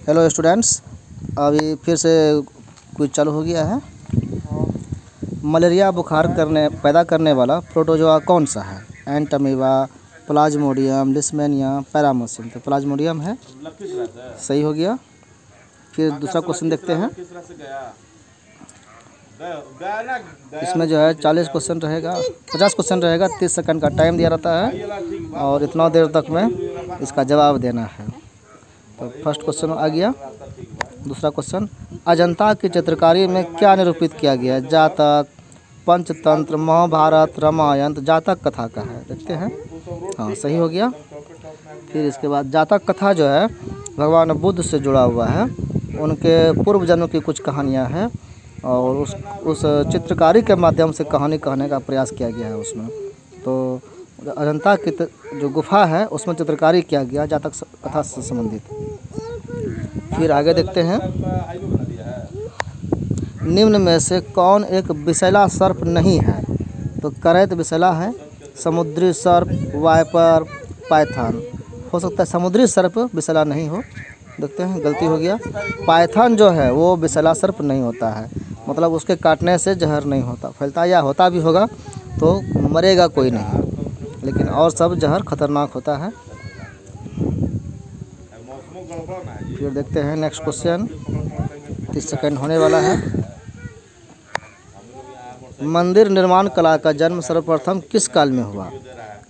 Hello students, अभी फिर से क्विज चालू हो गया है। मलेरिया बुखार पैदा करने वाला प्रोटोजोआ कौन सा है? Entamoeba, plasmodium, leishmania, paramecium. तो प्लाज्मोडियम है, सही हो गया। फिर दूसरा क्वेश्चन देखते हैं। इसमें जो है 40 क्वेश्चन रहेगा, 50 क्वेश्चन रहेगा। 30 सेकंड का टाइम दिया रहता है और इतना देर तक में इसका जवाब देना है। तो फर्स्ट क्वेश्चन आ गया। दूसरा क्वेश्चन, अजंता की चित्रकारी में क्या निरूपित किया गया? जातक, पंचतंत्र, महाभारत, रामायण। तो जातक कथा का है, देखते हैं। हाँ, सही हो गया। फिर इसके बाद जातक कथा जो है भगवान बुद्ध से जुड़ा हुआ है, उनके पूर्व जन्म की कुछ कहानियाँ हैं और उस चित्रकारी के माध्यम से कहानी कहने का प्रयास किया गया है उसमें। तो अजंता की जो गुफा है उसमें चित्रकारी किया गया जातक कथा से संबंधित। फिर आगे देखते हैं। निम्न में से कौन एक विषैला सर्प नहीं है? तो करैत विषैला है, समुद्री सर्प, वाइपर, पाइथन। हो सकता है समुद्री सर्प विषैला नहीं हो, देखते हैं। गलती हो गया। पाइथन जो है वो विषैला सर्प नहीं होता है, मतलब उसके काटने से जहर नहीं होता फैलता, या होता भी होगा तो मरेगा कोई नहीं, लेकिन और सब जहर खतरनाक होता है। फिर देखते हैं नेक्स्ट क्वेश्चन, 30 सेकंड होने वाला है। मंदिर निर्माण कला का जन्म सर्वप्रथम किस काल में हुआ?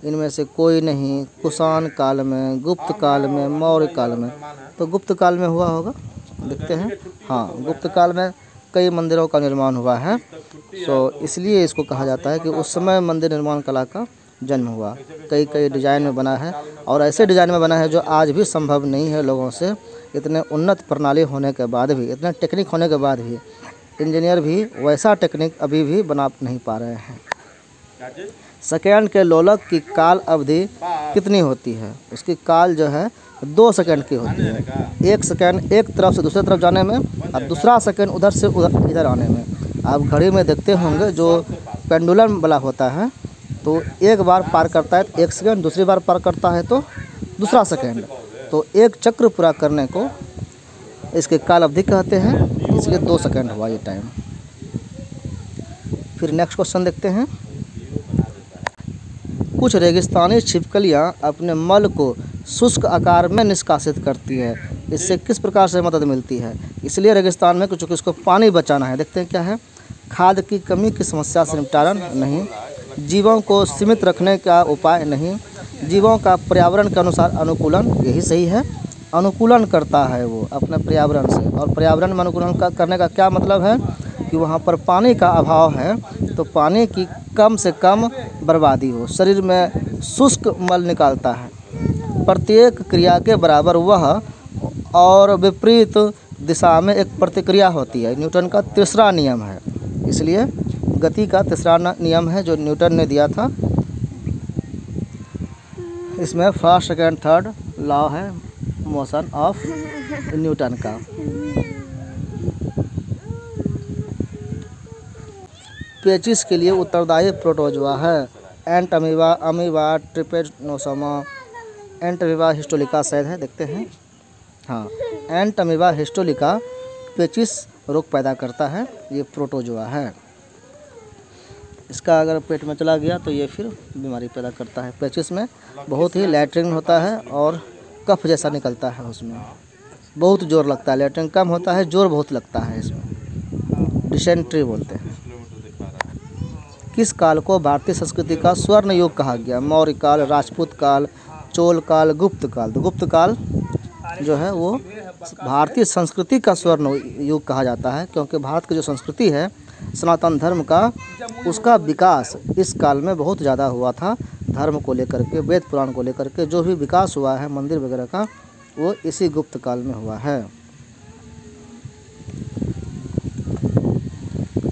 इनमें से कोई नहीं। कुषाण काल में, गुप्त काल में, मौर्य काल में। तो गुप्त काल में हुआ होगा, देखते हैं। हाँ, गुप्त काल में कई मंदिरों का निर्माण हुआ है, तो इसलिए इसको कहा जाता है कि उस समय मंदिर निर्माण कला का जन्म हुआ। कई डिज़ाइन में बना है और ऐसे डिज़ाइन में बना है जो आज भी संभव नहीं है लोगों से। इतने उन्नत प्रणाली होने के बाद भी, इतने टेक्निक होने के बाद भी इंजीनियर भी वैसा टेक्निक अभी भी बना नहीं पा रहे हैं। सेकेंड के लोलक की काल अवधि कितनी होती है? उसकी काल जो है 2 सेकंड की होती है। 1 सेकंड एक तरफ से दूसरी तरफ जाने में और दूसरा सेकंड उधर से इधर आने में। आप घड़ी में देखते होंगे जो पेंडुलम वाला होता है, तो एक बार पार करता है तो 1 सेकंड, दूसरी बार पार करता है तो दूसरा सेकंड। तो एक चक्र पूरा करने को इसके काल अवधि कहते हैं, इसलिए 2 सेकंड हुआ ये टाइम। फिर नेक्स्ट क्वेश्चन देखते हैं। कुछ रेगिस्तानी छिपकलियाँ अपने मल को शुष्क आकार में निष्कासित करती है, इससे किस प्रकार से मदद मिलती है? इसलिए रेगिस्तान में चूँकि इसको पानी बचाना है, देखते हैं क्या है। खाद की कमी की समस्या से निपटारा नहीं, जीवों को सीमित रखने का उपाय नहीं, जीवों का पर्यावरण के अनुसार अनुकूलन, यही सही है। अनुकूलन करता है वो अपने पर्यावरण से, और पर्यावरण में अनुकूलन करने का क्या मतलब है कि वहाँ पर पानी का अभाव है तो पानी की कम से कम बर्बादी हो। शरीर में शुष्क मल निकालता है, प्रत्येक क्रिया के बराबर वह और विपरीत दिशा में एक प्रतिक्रिया होती है। न्यूटन का तीसरा नियम है, इसलिए गति का तीसरा नियम है जो न्यूटन ने दिया था। इसमें फर्स्ट सेकंड थर्ड लॉ है मोशन ऑफ न्यूटन का। पेचिस के लिए उत्तरदायी प्रोटोजोआ है Entamoeba, amoeba, Trypanosoma. Entamoeba histolytica शायद है, देखते हैं। हाँ, एंटमीबा हिस्टोलिका पेचिस रोग पैदा करता है, ये प्रोटोजोआ है। इसका अगर पेट में चला गया तो ये फिर बीमारी पैदा करता है। पेचिस में बहुत ही लैट्रिन होता है और कफ जैसा निकलता है, उसमें बहुत जोर लगता है। लैट्रिन कम होता है, जोर बहुत लगता है इसमें, डिसेंट्री बोलते हैं। किस काल को भारतीय संस्कृति का स्वर्ण युग कहा गया? मौर्य काल, राजपूत काल, चोल काल, गुप्त काल। तो गुप्त काल जो है वो भारतीय संस्कृति का स्वर्ण युग कहा जाता है, क्योंकि भारत की जो संस्कृति है सनातन धर्म का, उसका विकास इस काल में बहुत ज़्यादा हुआ था। धर्म को लेकर के, वेद पुराण को लेकर के जो भी विकास हुआ है मंदिर वगैरह का, वो इसी गुप्त काल में हुआ है।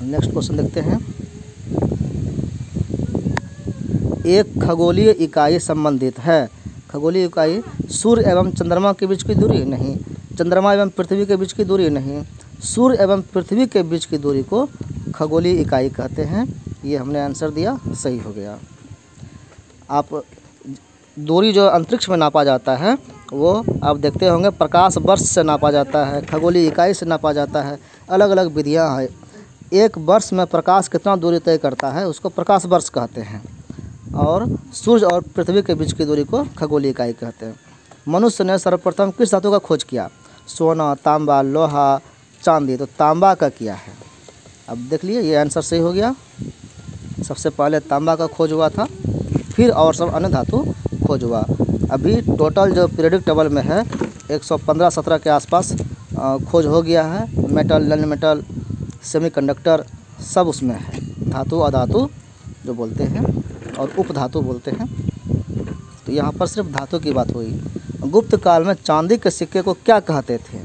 नेक्स्ट क्वेश्चन देखते हैं। एक खगोलीय इकाई संबंधित है। खगोलीय इकाई सूर्य एवं चंद्रमा के बीच की दूरी नहीं, चंद्रमा एवं पृथ्वी के बीच की दूरी नहीं, सूर्य एवं पृथ्वी के बीच की दूरी को खगोलीय इकाई कहते हैं। ये हमने आंसर दिया, सही हो गया। आप दूरी जो अंतरिक्ष में नापा जाता है वो आप देखते होंगे प्रकाश वर्ष से नापा जाता है, खगोलीय इकाई से नापा जाता है, अलग अलग विधियाँ हैं। एक वर्ष में प्रकाश कितना दूरी तय करता है उसको प्रकाश वर्ष कहते हैं, और सूर्य और पृथ्वी के बीच की दूरी को खगोलीय इकाई कहते हैं। मनुष्य ने सर्वप्रथम किस धातु का खोज किया? सोना, तांबा, लोहा, चांदी। तो तांबा का किया है। अब देख लिए ये आंसर सही हो गया। सबसे पहले तांबा का खोज हुआ था, फिर और सब अन्य धातु खोज हुआ। अभी टोटल जो पीरियडिक टेबल में है 115-17 के आसपास खोज हो गया है। मेटल, नॉन मेटल, सेमीकंडक्टर सब उसमें है। धातु, अधातु जो बोलते हैं और उपधातु बोलते हैं। तो यहाँ पर सिर्फ धातु की बात हुई। गुप्त काल में चांदी के सिक्के को क्या कहते थे?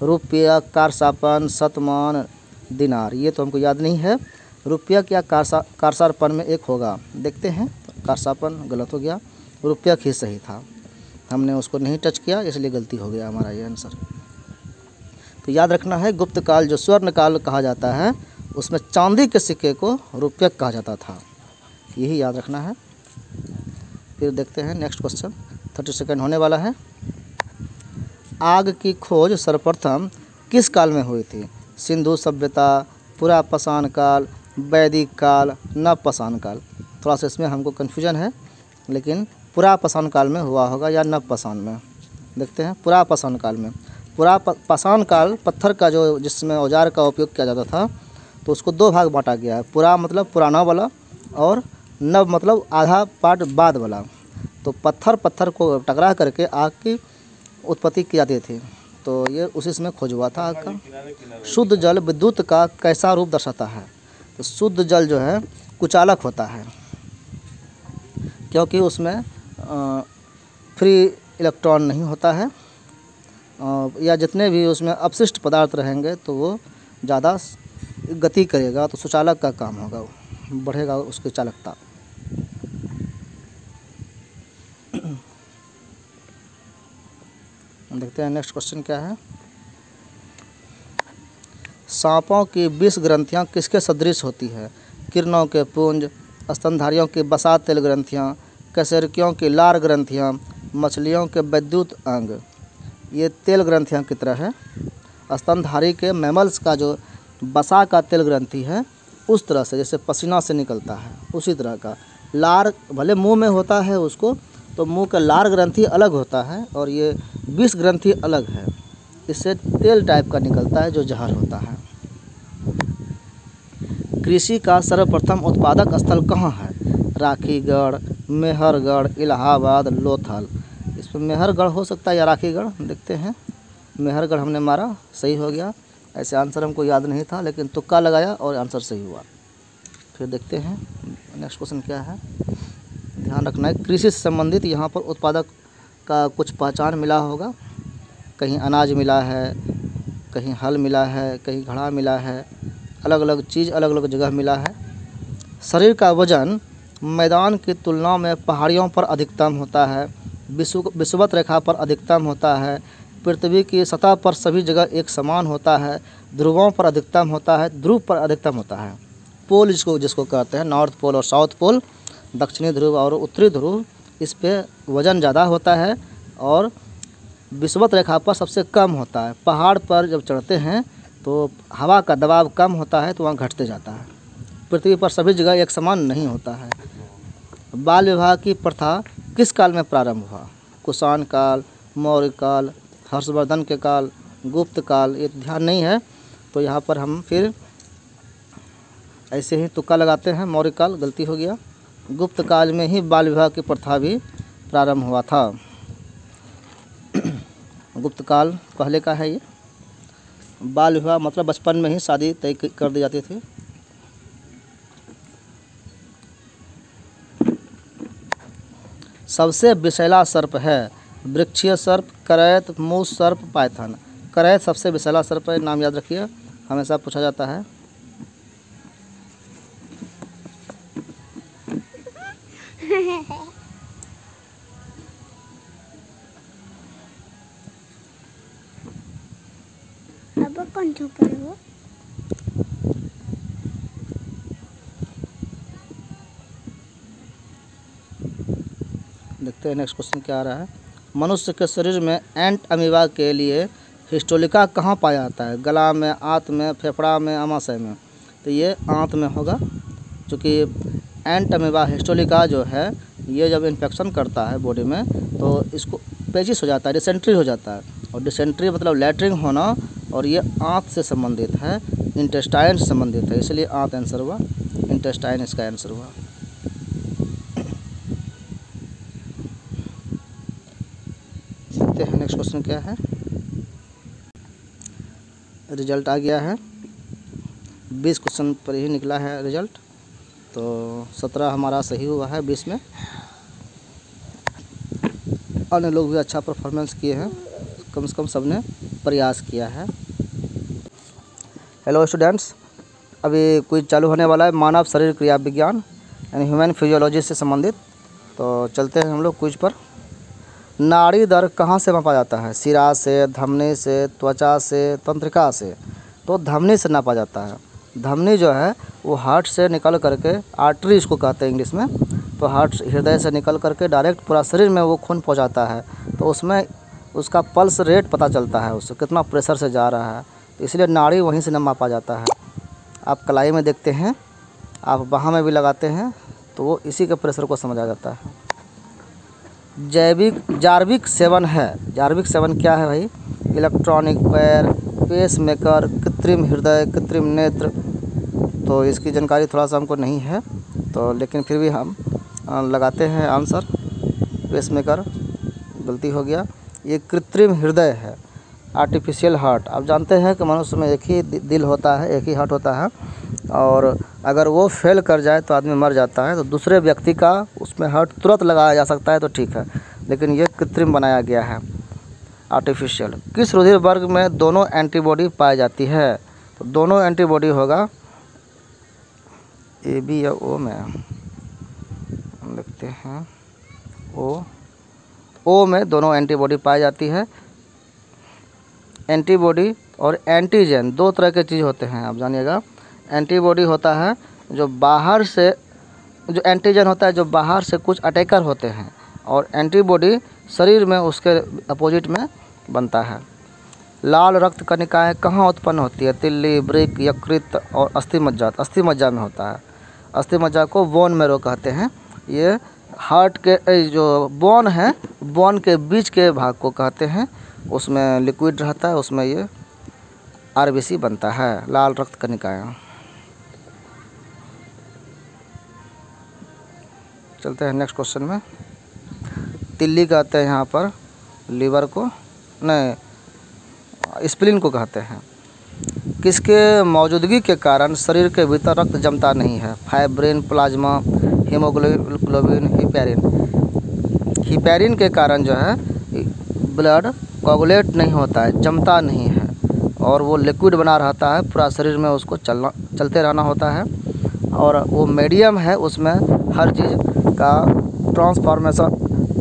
रुपया, कारसापन, शतमान, दिनार। ये तो हमको याद नहीं है। रुपया क्या कारसापन में एक होगा, देखते हैं। कारसापन गलत हो गया, रुपया ही सही था, हमने उसको नहीं टच किया इसलिए गलती हो गया हमारा ये आंसर। तो याद रखना है गुप्त काल जो स्वर्ण काल कहा जाता है उसमें चांदी के सिक्के को रुपया कहा जाता था, यही याद रखना है। फिर देखते हैं नेक्स्ट क्वेश्चन, 30 सेकेंड होने वाला है। आग की खोज सर्वप्रथम किस काल में हुई थी? सिंधु सभ्यता, पुरापाषाण काल, वैदिक काल, नवपाषाण काल। थोड़ा सा इसमें हमको कन्फ्यूजन है, लेकिन पुरापाषाण काल में हुआ होगा या नवपाषाण में। देखते हैं पुरापाषाण काल में। पुरापाषाण काल पत्थर का जो जिसमें औजार का उपयोग किया जाता था, तो उसको दो भाग बांटा गया है। पुरा मतलब पुराना वाला और नव मतलब आधा पार्ट बाद वाला। तो पत्थर को टकरा करके आग की उत्पत्ति की जाती थी, तो ये उसी में खोज हुआ था आग का। शुद्ध जल विद्युत का कैसा रूप दर्शाता है? तो शुद्ध जल जो है कुचालक होता है, क्योंकि उसमें फ्री इलेक्ट्रॉन नहीं होता है, या जितने भी उसमें अपशिष्ट पदार्थ रहेंगे तो वो ज़्यादा गति करेगा, तो सुचालक का काम होगा, बढ़ेगा उसकी चालकता। देखते हैं नेक्स्ट क्वेश्चन क्या है। सांपों की 20 ग्रंथियां किसके सदृश होती है? किरणों के पुंज, स्तनधारियों की बसा तेल ग्रंथियां, कशेरुकियों की लार ग्रंथियां, मछलियों के विद्युत अंग। ये तेल ग्रंथियां की तरह है। स्तनधारी के मैमल्स का जो बसा का तेल ग्रंथि है उस तरह से, जैसे पसीना से निकलता है उसी तरह का। लार भले मुंह में होता है उसको, तो मुंह का लार ग्रंथि अलग होता है और ये 20 ग्रंथि अलग है। इससे तेल टाइप का निकलता है जो जहर होता है। कृषि का सर्वप्रथम उत्पादक स्थल कहाँ है? राखीगढ़, मेहरगढ़, इलाहाबाद, लोथल। इसमें मेहरगढ़ हो सकता है या राखीगढ़, देखते हैं। मेहरगढ़ हमने मारा, सही हो गया। ऐसे आंसर हमको याद नहीं था, लेकिन तुक्का लगाया और आंसर सही हुआ। फिर देखते हैं नेक्स्ट क्वेश्चन क्या है। ध्यान रखना है कृषि से संबंधित यहाँ पर उत्पादक का कुछ पहचान मिला होगा। कहीं अनाज मिला है, कहीं हल मिला है, कहीं घड़ा मिला है, अलग अलग चीज़ अलग अलग जगह मिला है। शरीर का वजन मैदान की तुलना में पहाड़ियों पर अधिकतम होता है, विषुवत रेखा पर अधिकतम होता है, पृथ्वी की सतह पर सभी जगह एक समान होता है, ध्रुवों पर अधिकतम होता है, ध्रुव पर अधिकतम होता है। पोल जिसको कहते हैं, नॉर्थ पोल और साउथ पोल, दक्षिणी ध्रुव और उत्तरी ध्रुव, इस पे वज़न ज़्यादा होता है और विषुवत रेखा पर सबसे कम होता है। पहाड़ पर जब चढ़ते हैं तो हवा का दबाव कम होता है तो वहाँ घटते जाता है। पृथ्वी पर सभी जगह एक समान नहीं होता है। बाल विवाह की प्रथा किस काल में प्रारंभ हुआ? कुषाण काल, मौर्य काल, हर्षवर्धन के काल, गुप्त काल। ये ध्यान नहीं है तो यहाँ पर हम फिर ऐसे ही तुक्का लगाते हैं। मौर्य काल गलती हो गया। गुप्त काल में ही बाल विवाह की प्रथा भी प्रारंभ हुआ था। गुप्त काल पहले का है ये। बाल विवाह मतलब बचपन में ही शादी तय कर दी जाती थी। सबसे विषैला सर्प है? वृक्षीय सर्प, करैत, मूस सर्प, पाइथन। करैत सबसे विषैला सर्प है, नाम याद रखिए, हमेशा पूछा जाता है। अब कौन सा करेगा? देखते हैं नेक्स्ट क्वेश्चन क्या आ रहा है। मनुष्य के शरीर में एंट अमीबा के लिए हिस्टोलिका कहाँ पाया जाता है? गला में, आंत में, फेफड़ा में, आमाशय में? तो ये आंत में होगा, क्योंकि एंट अमीबा हिस्टोलिका जो है ये जब इन्फेक्शन करता है बॉडी में तो इसको पेचिस हो जाता है, डिसेंट्री हो जाता है। और डिसेंट्री मतलब लैट्रिन होना, और ये आंत से संबंधित है, इंटेस्टाइन से संबंधित है, इसलिए आंत आंसर हुआ, इंटेस्टाइन इसका आंसर हुआ। देखते हैं नेक्स्ट क्वेश्चन क्या है। रिजल्ट आ गया है, 20 क्वेश्चन पर ही निकला है रिजल्ट, तो 17 हमारा सही हुआ है 20 में। अन्य लोग भी अच्छा परफॉर्मेंस किए हैं, कम से कम सबने प्रयास किया है। हेलो स्टूडेंट्स, अभी क्विज चालू होने वाला है मानव शरीर क्रिया विज्ञान यानी ह्यूमन फिजियोलॉजी से संबंधित। तो चलते हैं हम लोग क्विज पर। नाड़ी दर कहाँ से मापा जाता है? सिरा से, धमनी से, त्वचा से, तंत्रिका से? तो धमनी से नापा जाता है। धमनी जो है वो हार्ट से निकल करके, आर्टरी इसको कहते हैं इंग्लिश में, तो हार्ट हृदय से निकल करके डायरेक्ट पूरा शरीर में वो खून पहुंचाता है, तो उसमें उसका पल्स रेट पता चलता है, उससे कितना प्रेशर से जा रहा है, तो इसलिए नाड़ी वहीं से मापा जाता है। आप कलाई में देखते हैं, आप बाहाँ में भी लगाते हैं, तो वो इसी के प्रेशर को समझा जाता है। जार्विक सेवन है, जार्विक सेवन क्या है भाई? इलेक्ट्रॉनिक पैर, पेस मेकर, कृत्रिम हृदय, कृत्रिम नेत्र। तो इसकी जानकारी थोड़ा सा हमको नहीं है, तो लेकिन फिर भी हम लगाते हैं आंसर पेस मेकर। गलती हो गया, ये कृत्रिम हृदय है, आर्टिफिशियल हार्ट। आप जानते हैं कि मनुष्य में एक ही दिल होता है, एक ही हार्ट होता है, और अगर वो फेल कर जाए तो आदमी मर जाता है, तो दूसरे व्यक्ति का उसमें हार्ट तुरंत लगाया जा सकता है तो ठीक है, लेकिन ये कृत्रिम बनाया गया है, आर्टिफिशियल। किस रुधिर वर्ग में दोनों एंटीबॉडी पाई जाती है? तो दोनों एंटीबॉडी होगा ए बी या ओ में, हम देखते हैं ओ में दोनों एंटीबॉडी पाई जाती है। एंटीबॉडी और एंटीजन दो तरह के चीज़ होते हैं, आप जानिएगा। एंटीबॉडी होता है जो बाहर से, जो एंटीजन होता है जो बाहर से कुछ अटैकर होते हैं, और एंटीबॉडी शरीर में उसके अपोजिट में बनता है। लाल रक्त कणिकाएँ कहाँ उत्पन्न होती है? तिल्ली, वृक्क, यकृत और अस्थिमज्जा। अस्थिमज्जा में होता है। अस्थिमज्जा को बोन मैरो कहते हैं। ये हार्ट के जो बोन है, बोन के बीच के भाग को कहते हैं, उसमें लिक्विड रहता है, उसमें ये आरबीसी बनता है, लाल रक्त कणिकाएँ। चलते हैं नेक्स्ट क्वेश्चन में। तिल्ली कहते हैं यहाँ पर लीवर को, नहीं स्प्लीन को कहते हैं। किसके मौजूदगी के कारण शरीर के भीतर रक्त जमता नहीं है? Fibrin, plasma, haemoglobin, heparin. Heparin के कारण जो है ब्लड कोगुलेट नहीं होता है, जमता नहीं है, और वो लिक्विड बना रहता है, पूरा शरीर में उसको चलते रहना होता है, और वो मीडियम है, उसमें हर चीज़ का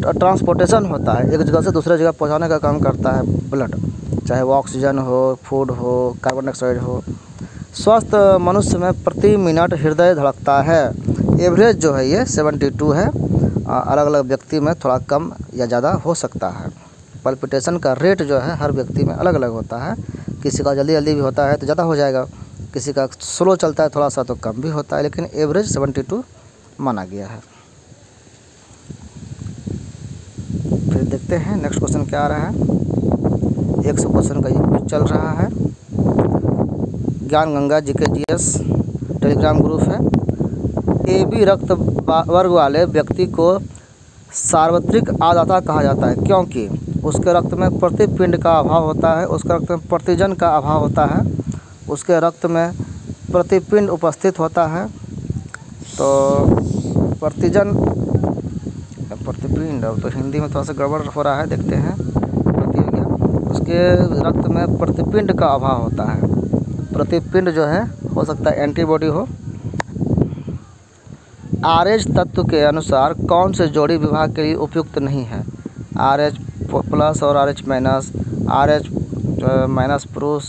ट्रांसपोर्टेशन होता है, एक जगह से दूसरे जगह पहुंचाने का काम करता है ब्लड, चाहे वो ऑक्सीजन हो, फूड हो, कार्बन डाइऑक्साइड हो। स्वस्थ मनुष्य में प्रति मिनट हृदय धड़कता है, एवरेज जो है ये 72 है, अलग अलग व्यक्ति में थोड़ा कम या ज़्यादा हो सकता है। पल्पिटेशन का रेट जो है हर व्यक्ति में अलग अलग होता है, किसी का जल्दी जल्दी भी होता है तो ज़्यादा हो जाएगा, किसी का स्लो चलता है थोड़ा सा तो कम भी होता है, लेकिन एवरेज 72 माना गया है। फिर देखते हैं नेक्स्ट क्वेश्चन क्या आ रहा है। 100 क्वेश्चन का ये चल रहा है। ज्ञान गंगा GKGS टेलीग्राम ग्रुप है। AB रक्त वर्ग वाले व्यक्ति को सार्वत्रिक आदाता कहा जाता है, क्योंकि उसके रक्त में प्रतिपिंड का अभाव होता है, उसके रक्त में प्रतिजन का अभाव होता है, उसके रक्त में प्रतिपिंड उपस्थित होता है। तो प्रतिपिंड, अब तो हिंदी में थोड़ा सा गड़बड़ हो रहा है, देखते हैं। उसके रक्त में प्रतिपिंड का अभाव होता है। प्रतिपिंड जो है हो सकता है एंटीबॉडी हो। RH तत्व के अनुसार कौन से जोड़ी विवाह के लिए उपयुक्त नहीं है? RH प्लस और RH माइनस, RH माइनस पुरुष,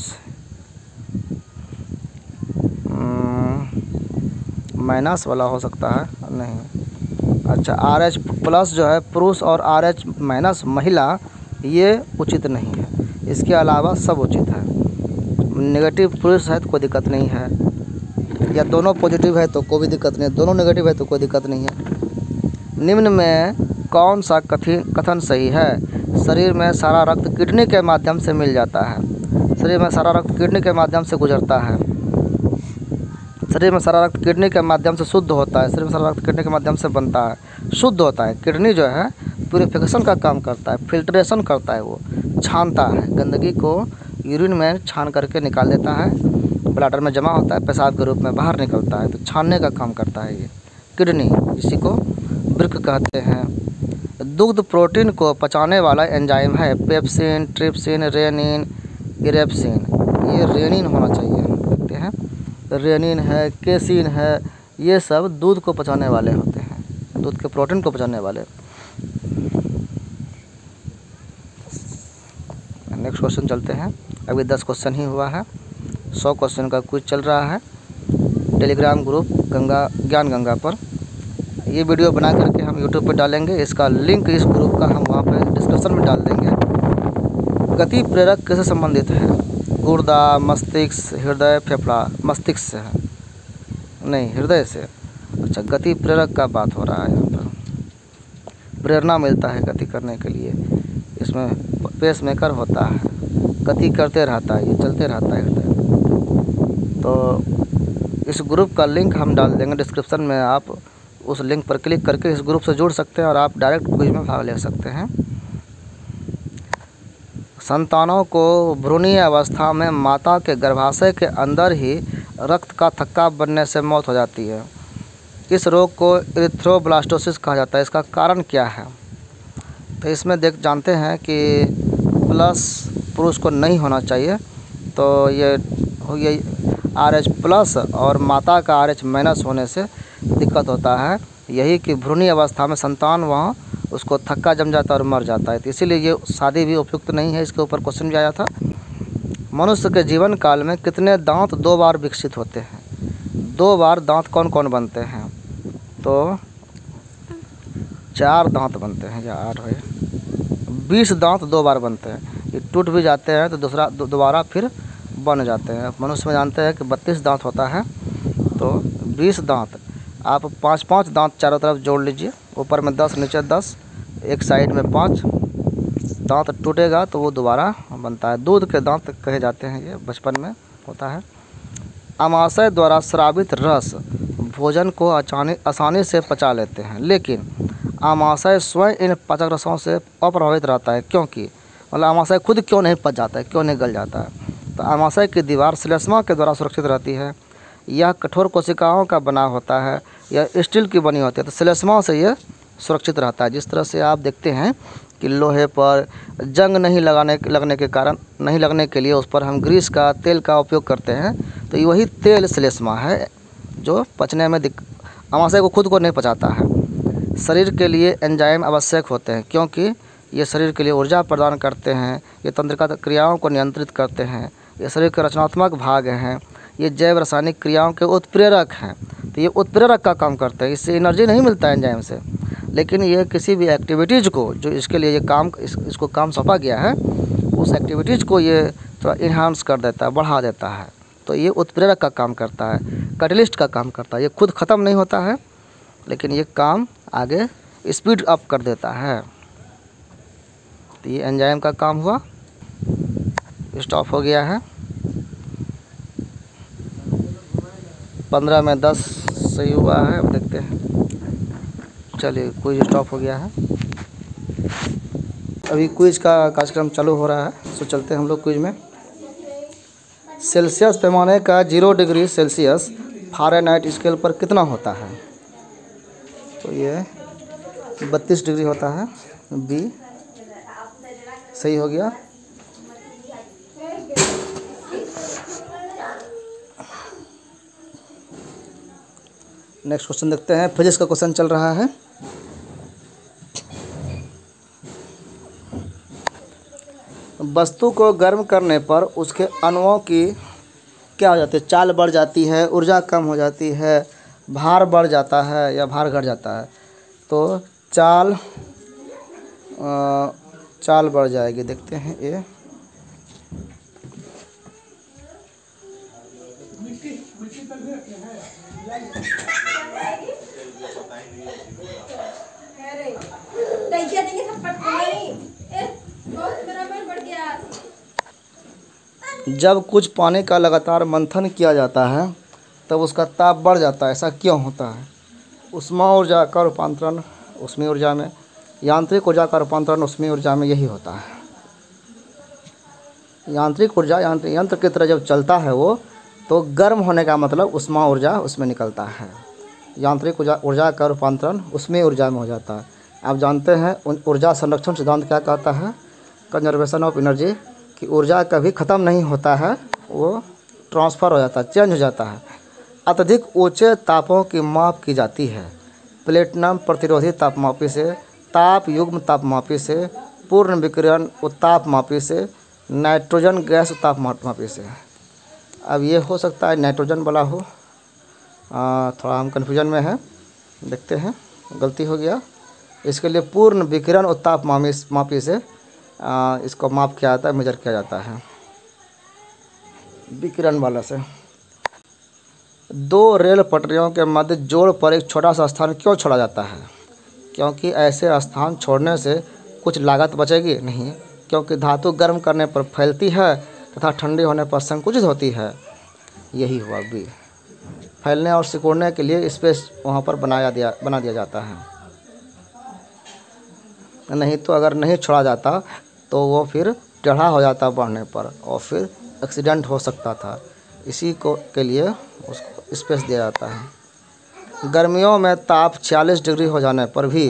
माइनस वाला हो सकता है, नहीं अच्छा, RH प्लस जो है पुरुष और RH माइनस महिला, ये उचित नहीं है। इसके अलावा सब उचित है। नेगेटिव पुरुष है तो कोई दिक्कत नहीं है, या दोनों पॉजिटिव है तो कोई भी दिक्कत नहीं है, दोनों नेगेटिव है तो कोई दिक्कत नहीं है। निम्न में कौन सा कथन सही है? शरीर में सारा रक्त किडनी के माध्यम से मिल जाता है। शरीर में सारा रक्त किडनी के माध्यम से गुजरता है। शरीर में सारा रक्त किडनी के माध्यम से शुद्ध होता है। शरीर में सारा रक्त किडनी के माध्यम से बनता है, शुद्ध होता है। किडनी जो है प्यूरिफिकेशन का काम करता है, फिल्ट्रेशन करता है, वो छानता है, गंदगी को यूरिन में छान करके निकाल देता है, ब्लैडर में जमा होता है, पेशाब के रूप में बाहर निकलता है, तो छानने का काम करता है ये किडनी, इसी को वृक्क कहते हैं। दुग्ध प्रोटीन को पचाने वाला एंजाइम है पेप्सिन, ट्रिप्सिन, रेनिन, इरेप्सिन। ये रेनिन होना चाहिए, देखते हैं, रेनिन है, केसिन है, ये सब दूध को पचाने वाले होते हैं, दूध के प्रोटीन को पचाने वाले। नेक्स्ट क्वेश्चन चलते हैं। अभी 10 क्वेश्चन ही हुआ है, 100 क्वेश्चन का क्विज चल रहा है टेलीग्राम ग्रुप ज्ञान गंगा पर। ये वीडियो बना करके हम यूट्यूब पर डालेंगे, इसका लिंक इस ग्रुप का हम वहाँ पे डिस्क्रिप्शन में डाल देंगे। गति प्रेरक किससे संबंधित है? गुर्दा, मस्तिष्क, हृदय, फेफड़ा। मस्तिष्क से है, नहीं हृदय से। अच्छा, गति प्रेरक का बात हो रहा है यहाँ पर। प्रेरणा मिलता है गति करने के लिए, इसमें पेस मेकर होता है, गति करते रहता है, ये चलते रहता है हृदय। तो इस ग्रुप का लिंक हम डाल देंगे डिस्क्रिप्शन में, आप उस लिंक पर क्लिक करके इस ग्रुप से जुड़ सकते हैं और आप डायरेक्ट क्विज में भाग ले सकते हैं। संतानों को भ्रूणीय अवस्था में माता के गर्भाशय के अंदर ही रक्त का थक्का बनने से मौत हो जाती है। इस रोग को इरिथ्रोब्लास्टोसिस कहा जाता है। इसका कारण क्या है? तो इसमें जानते हैं कि प्लस पुरुष को नहीं होना चाहिए, तो ये RH प्लस और माता का RH माइनस होने से दिक्कत होता है। यही कि भ्रूणीय अवस्था में संतान वहाँ उसको थक्का जम जाता है और मर जाता है, तो इसीलिए ये शादी भी उपयुक्त नहीं है। इसके ऊपर क्वेश्चन भी आया था। मनुष्य के जीवन काल में कितने दांत 2 बार विकसित होते हैं? 2 बार दांत कौन कौन बनते हैं? तो 4 दांत बनते हैं, या 8 है, 20 दांत 2 बार बनते हैं। ये टूट भी जाते हैं तो दोबारा फिर बन जाते हैं। मनुष्य में जानते हैं कि 32 दांत होता है, तो 20 दांत, आप 5-5 दांत चारों तरफ जोड़ लीजिए, ऊपर में 10, नीचे 10, एक साइड में 5 दांत टूटेगा तो वो दोबारा बनता है। दूध के दांत कहे जाते हैं, ये बचपन में होता है। आमाशय द्वारा स्रावित रस भोजन को आसानी से पचा लेते हैं, लेकिन आमाशय स्वयं इन पाचक रसों से अप्रभावित रहता है। क्योंकि मतलब आमाशय खुद क्यों नहीं पच जाता है, क्यों नहीं गल जाता है? तो आमाशय की दीवार श्लेष्मा के द्वारा सुरक्षित रहती है। यह कठोर कोशिकाओं का बना होता है, यह स्टील की बनी होती है, तो श्लेष्मा से यह सुरक्षित रहता है। जिस तरह से आप देखते हैं कि लोहे पर जंग नहीं लगने के लिए उस पर हम ग्रीस का, तेल का उपयोग करते हैं, तो वही तेल श्लेष्मा है जो पचने में आमाशय को खुद को नहीं पचाता है। शरीर के लिए एंजाइम आवश्यक होते हैं, क्योंकि ये शरीर के लिए ऊर्जा प्रदान करते हैं, ये तंत्रिका क्रियाओं को नियंत्रित करते हैं, ये शरीर के रचनात्मक भाग हैं, ये जैव रासायनिक क्रियाओं के उत्प्रेरक हैं। तो ये उत्प्रेरक का काम करते हैं, इससे एनर्जी नहीं मिलता है एंजाइम से, लेकिन ये किसी भी एक्टिविटीज़ को जो इसके लिए ये काम इसको काम सौंपा गया है, उस एक्टिविटीज़ को ये थोड़ा इन्हांस कर देता है, बढ़ा देता है। तो ये उत्प्रेरक का काम करता है, कैटलिस्ट का काम करता है। ये खुद ख़त्म नहीं होता है, लेकिन ये काम आगे स्पीड अप कर देता है। तो ये एंजाइम का काम हुआ, स्टॉप हो गया है। 15 में 10 सही हुआ है, अब देखते हैं। चलिए, क्विज स्टॉप हो गया है। अभी क्विज का कार्यक्रम चालू हो रहा है, तो चलते हैं हम लोग क्विज में। सेल्सियस पैमाने का 0 डिग्री सेल्सियस फ़ारेनहाइट स्केल पर कितना होता है? तो ये 32 डिग्री होता है। बी सही हो गया। नेक्स्ट क्वेश्चन देखते हैं। फिजिक्स का क्वेश्चन चल रहा है। वस्तु को गर्म करने पर उसके अणुओं की क्या हो जाती है? चाल बढ़ जाती है, ऊर्जा कम हो जाती है, भार बढ़ जाता है या भार घट जाता है? तो चाल चाल बढ़ जाएगी। देखते हैं ये जब कुछ पानी का लगातार मंथन किया जाता है तब उसका ताप बढ़ जाता है। ऐसा क्यों होता है? ऊष्मा ऊर्जा का रूपांतरण ऊष्मीय ऊर्जा में, यांत्रिक ऊर्जा का रूपांतरण ऊष्मीय ऊर्जा में यही होता है। यांत्रिक ऊर्जा यंत्र की तरह जब चलता है वो, तो गर्म होने का मतलब ऊष्मा ऊर्जा उसमें निकलता है। यांत्रिक ऊर्जा का रूपांतरण ऊष्मीय ऊर्जा में हो जाता है। आप जानते हैं ऊर्जा संरक्षण सिद्धांत क्या कहता है? कंजर्वेशन ऑफ एनर्जी, कि ऊर्जा कभी ख़त्म नहीं होता है, वो ट्रांसफ़र हो जाता है, चेंज हो जाता है। अत्यधिक ऊंचे तापों की माप की जाती है प्लेटिनम प्रतिरोधी तापमापी से, ताप युग्म तापमापी से, पूर्ण विकिरण उत्तापमापी से, नाइट्रोजन गैस तापमापी से। अब ये हो सकता है नाइट्रोजन वाला हो, थोड़ा हम कन्फ्यूजन में हैं, देखते हैं, गलती हो गया। इसके लिए पूर्ण विकिरण उत्तापमापी से इसको माप किया जाता है, मेजर किया जाता है विकिरण वाला से। दो रेल पटरियों के मध्य जोड़ पर एक छोटा सा स्थान क्यों छोड़ा जाता है? क्योंकि ऐसे स्थान छोड़ने से कुछ लागत बचेगी नहीं, क्योंकि धातु गर्म करने पर फैलती है तथा ठंडी होने पर संकुचित होती है। यही हुआ बी। फैलने और सिकुड़ने के लिए स्पेस वहाँ पर बना दिया जाता है। नहीं तो अगर नहीं छोड़ा जाता तो वो फिर टेढ़ा हो जाता बढ़ने पर और फिर एक्सीडेंट हो सकता था। इसी के लिए उसको स्पेस दिया जाता है। गर्मियों में ताप 46 डिग्री हो जाने पर भी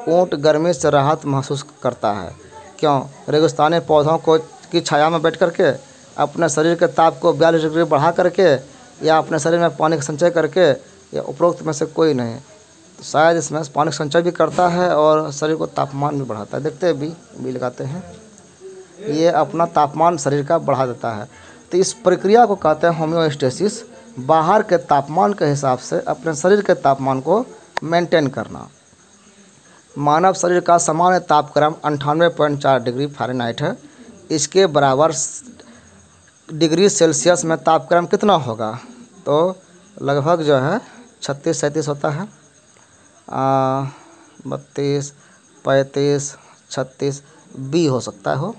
ऊँट गर्मी से राहत महसूस करता है। क्यों? रेगिस्तानी पौधों की छाया में बैठ करके, अपने शरीर के ताप को 42 डिग्री बढ़ा करके, या अपने शरीर में पानी का संचय करके, या उपरोक्त में से कोई नहीं। तो शायद इसमें पानी का संचय भी करता है और शरीर को तापमान भी बढ़ाता है। देखते हैं बी लगाते हैं। ये अपना तापमान शरीर का बढ़ा देता है। तो इस प्रक्रिया को कहते हैं होम्योस्टेसिस। बाहर के तापमान के हिसाब से अपने शरीर के तापमान को मेंटेन करना। मानव शरीर का सामान्य तापक्रम 98.4 डिग्री फ़ारेनहाइट है। इसके बराबर डिग्री सेल्सियस में तापक्रम कितना होगा? तो लगभग जो है 36-37 होता है। 32, 35, 36 बी हो सकता है हो।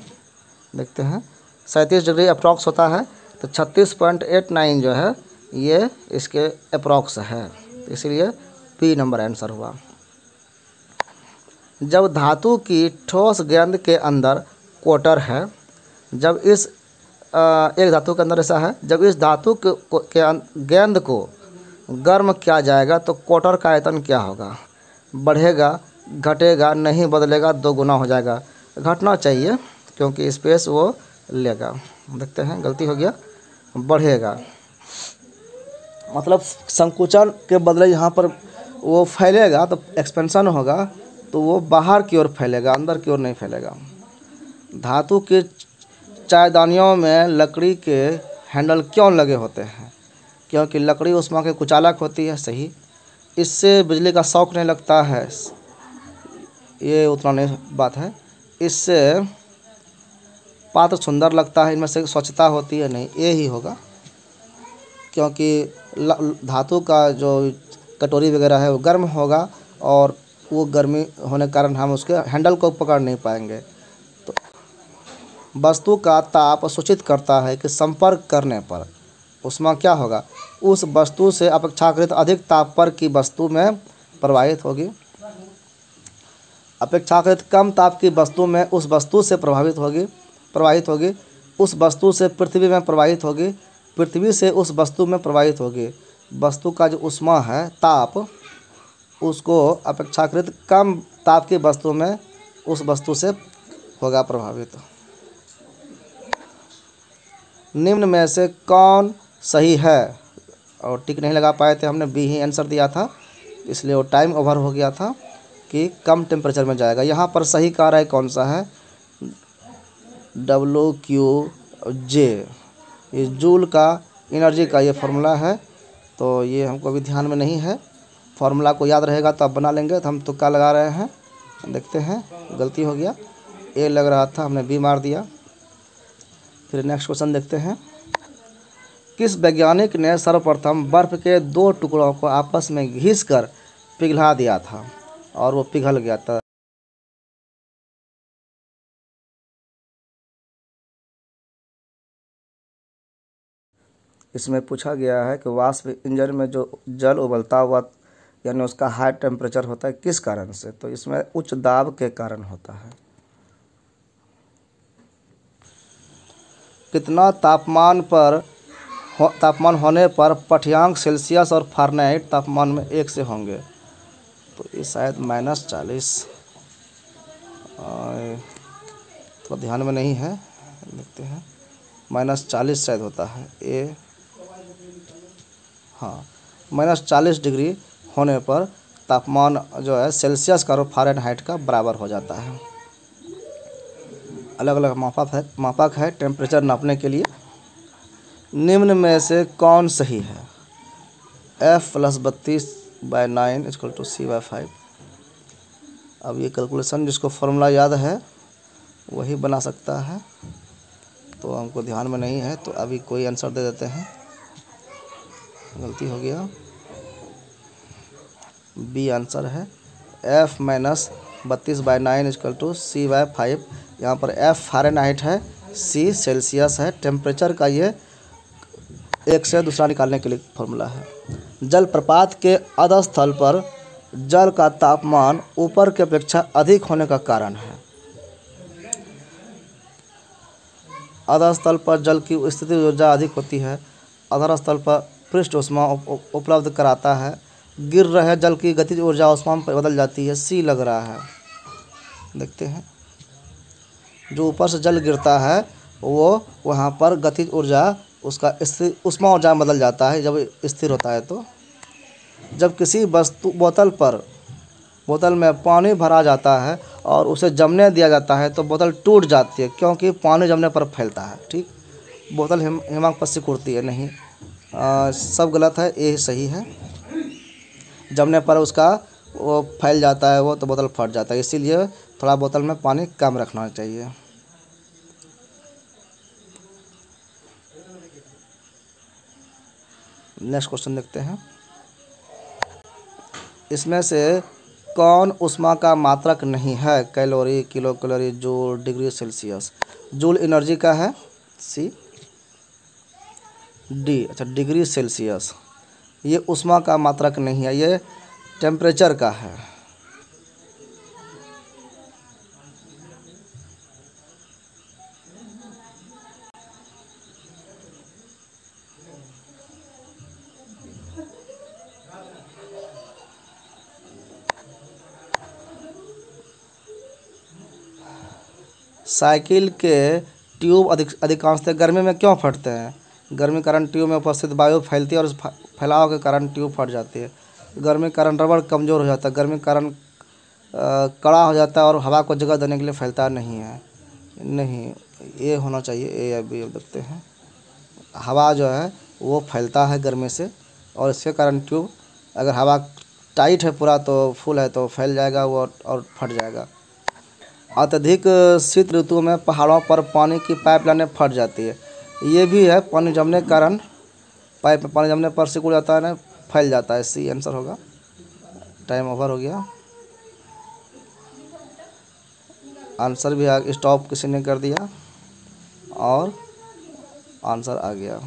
देखते हैं 37 डिग्री अप्रॉक्स होता है, तो 36.89 जो है ये इसके अप्रॉक्स है, इसलिए बी नंबर आंसर हुआ। जब धातु की ठोस गेंद के अंदर कोटर है, जब इस एक धातु के अंदर ऐसा है, जब इस धातु के गेंद को गर्म किया जाएगा तो कोटर का आयतन क्या होगा? बढ़ेगा, घटेगा, नहीं बदलेगा, 2 गुना हो जाएगा। घटना चाहिए क्योंकि स्पेस वो लेगा। देखते हैं, गलती हो गया, बढ़ेगा मतलब संकुचन के बदले यहाँ पर वो फैलेगा तो एक्सपेंशन होगा, तो वो बाहर की ओर फैलेगा, अंदर की ओर नहीं फैलेगा। धातु के चायदानियों में लकड़ी के हैंडल क्यों लगे होते हैं? क्योंकि लकड़ी ऊष्मा के कुचालक होती है, सही। इससे बिजली का शॉक नहीं लगता है, ये उतना नहीं बात है। इससे पात्र सुंदर लगता है, इनमें से स्वच्छता होती है, नहीं, ये ही होगा। क्योंकि धातु का जो कटोरी वगैरह है वो गर्म होगा और वो गर्मी होने के कारण हम उसके हैंडल को पकड़ नहीं पाएंगे। तो वस्तु का ताप सूचित करता है कि संपर्क करने पर ऊष्मा क्या होगा? उस वस्तु से अपेक्षाकृत अधिक ताप पर की वस्तु में प्रवाहित होगी। अपेक्षाकृत कम ताप की वस्तु में उस वस्तु से प्रवाहित होगी। उस वस्तु से पृथ्वी में प्रवाहित होगी। पृथ्वी से उस वस्तु में प्रवाहित होगी। वस्तु का जो ऊष्मा है, ताप, उसको अपेक्षाकृत कम ताप की वस्तु में उस वस्तु से होगा प्रभावित। निम्न में से कौन सही है? और टिक नहीं लगा पाए थे, हमने बी ही आंसर दिया था, इसलिए वो टाइम ओवर हो गया था कि कम टेम्परेचर में जाएगा। यहाँ पर सही कार्य कौन सा है? WQJ, ये जूल का एनर्जी का ये फॉर्मूला है, तो ये हमको अभी ध्यान में नहीं है, फॉर्मूला को याद रहेगा तो आप बना लेंगे। तो हम तुक्का लगा रहे हैं, देखते हैं, गलती हो गया, ए लग रहा था, हमने बी मार दिया। फिर नेक्स्ट क्वेश्चन देखते हैं। किस वैज्ञानिक ने सर्वप्रथम बर्फ के 2 टुकड़ों को आपस में घिसकर पिघला दिया था और वो पिघल गया था? इसमें पूछा गया है कि वाष्प इंजन में जो जल उबलता हुआ यानी उसका हाई टेम्परेचर होता है किस कारण से? तो इसमें उच्च दाब के कारण होता है। कितना तापमान होने पर पाठ्यांक सेल्सियस और फ़ारेनहाइट तापमान में 1 से होंगे? तो ये शायद -40, तो ध्यान में नहीं है, देखते हैं, -40 शायद होता है ए, हाँ, -40 डिग्री होने पर तापमान जो है सेल्सियस का और फ़ारेनहाइट का बराबर हो जाता है। अलग अलग मापक है टेम्परेचर नापने के लिए। निम्न में से कौन सही है? F + 32/9 = C/5। अब ये कैलकुलेशन जिसको फॉर्मूला याद है वही बना सकता है, तो हमको ध्यान में नहीं है, तो अभी कोई आंसर दे देते हैं। गलती हो गया, बी आंसर है। F - 32/9 = C/5। यहाँ पर F फ़ारेनहाइट है, C सेल्सियस है। टेम्परेचर का ये एक से दूसरा निकालने के लिए फॉर्मूला है। जलप्रपात के अधस्थल पर जल का तापमान ऊपर की अपेक्षा अधिक होने का कारण है? अधस्थल पर जल की स्थिति ऊर्जा अधिक होती है। अधरस्थल पर पृष्ठ ऊष्मा उपलब्ध कराता है। गिर रहे जल की गतिज ऊर्जा ऊष्मा में बदल जाती है। सी लग रहा है, देखते हैं। जो ऊपर से जल गिरता है वो वहाँ पर गतिज ऊर्जा उसका ऊष्मा ऊर्जा में बदल जाता है जब स्थिर होता है। तो जब किसी बोतल में पानी भरा जाता है और उसे जमने दिया जाता है तो बोतल टूट जाती है, क्योंकि पानी जमने पर फैलता है। ठीक, बोतल हिमांक पर सिकुड़ती है नहीं, सब गलत है, ये सही है। जमने पर उसका वो फैल जाता है वो, तो बोतल फट जाता है। इसीलिए थोड़ा बोतल में पानी कम रखना चाहिए। नेक्स्ट क्वेश्चन देखते हैं। इसमें से कौन ऊष्मा का मात्रक नहीं है? Calorie, kilo calorie, joule, degree Celsius. Joule energy का है, सी। डी, अच्छा, डिग्री सेल्सियस ये ऊष्मा का मात्रक नहीं है, ये टेम्परेचर का है। साइकिल के ट्यूब अधिकांशतः गर्मी में क्यों फटते हैं? गर्मी के कारण ट्यूब में उपस्थित वायु फैलती है और उस फैलाव के कारण ट्यूब फट जाती है। गर्मी के कारण रबड़ कमज़ोर हो जाता है। गर्मी के कारण कड़ा हो जाता है और हवा को जगह देने के लिए फैलता नहीं है। नहीं, ये होना चाहिए, ए या बी। अब देखते हैं। हवा जो है वो फैलता है गर्मी से और इसके कारण ट्यूब, अगर हवा टाइट है पूरा तो फुल है तो फैल जाएगा वो और फट जाएगा। अत्यधिक शीत ऋतु में पहाड़ों पर पानी की पाइपलाइनें फट जाती है। ये भी है, पानी जमने के कारण पाइप में पानी जमने पर सिकुड़ जाता है ना, फैल जाता है। सी आंसर होगा। टाइम ओवर हो गया, आंसर भी स्टॉप किसी ने कर दिया और आंसर आ गया।